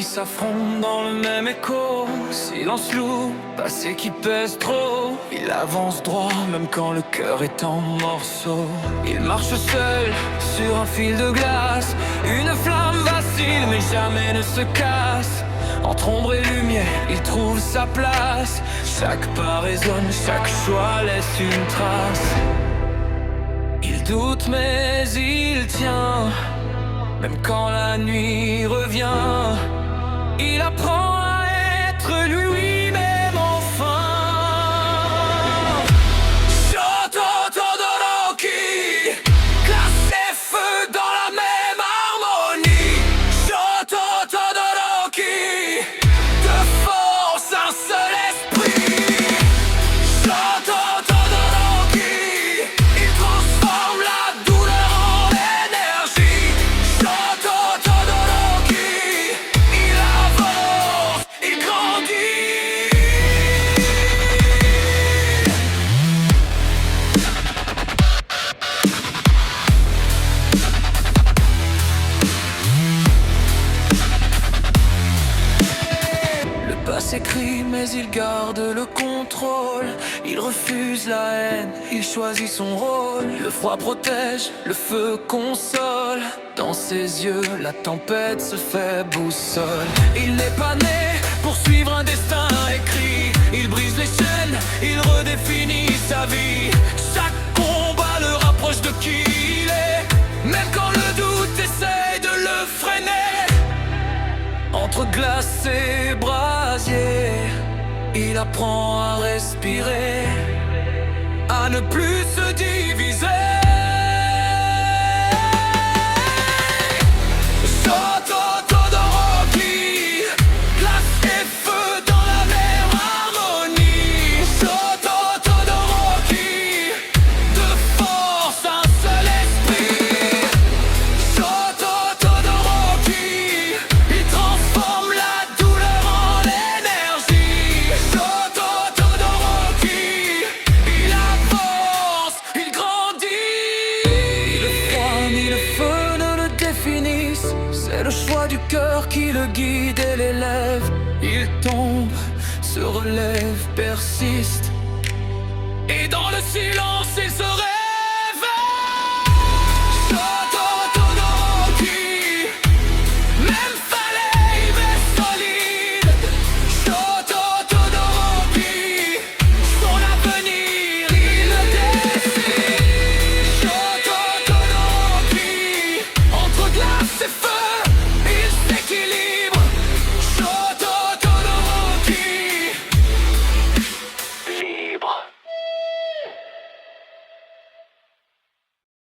qui s'affrontent dans le même écho. Silence lourd, passé qui pèse trop. Il avance droit même quand le cœur est en morceaux. Il marche seul sur un fil de glace. Une flamme vacille mais jamais ne se casse. Entre ombre et lumière, il trouve sa place. Chaque pas résonne, chaque choix laisse une trace. Il doute mais il tient, même quand la nuit revient. Il apprend à être lui-même enfin. Shoto Todoroki, glace et feu dans la même harmonie. Shoto Todoroki, de force un seul esprit. Shoto Todoroki, il transforme la douleur en énergie. Shoto Todoroki, il avance, il grandit. Le passé crie mais il garde le contrôle. Il refuse la haine, il choisit son rôle. Le froid protège, le feu console. Dans ses yeux, la tempête se fait boussole. Il n'est pas né pour suivre un destin écrit. Il brise les chaînes, il redéfinit sa vie. Chaque combat le rapproche de qui il est. Même quand le doute essaie de le freiner. Entre glace et brasier, il apprend à respirer, à ne plus se diviser. Shoto Todoroki, glace et feu dans la même harmonie. Shoto Todoroki, de force un seul esprit. Shoto Todoroki, il transforme la douleur en énergie. Shoto Todoroki, il avance, il grandit. Ni le froid ni le feu ne le définissent. C'est le choix du cœur qui le guide et l'élève. Il tombe, se relève, persiste. Et dans le silence il se réveille.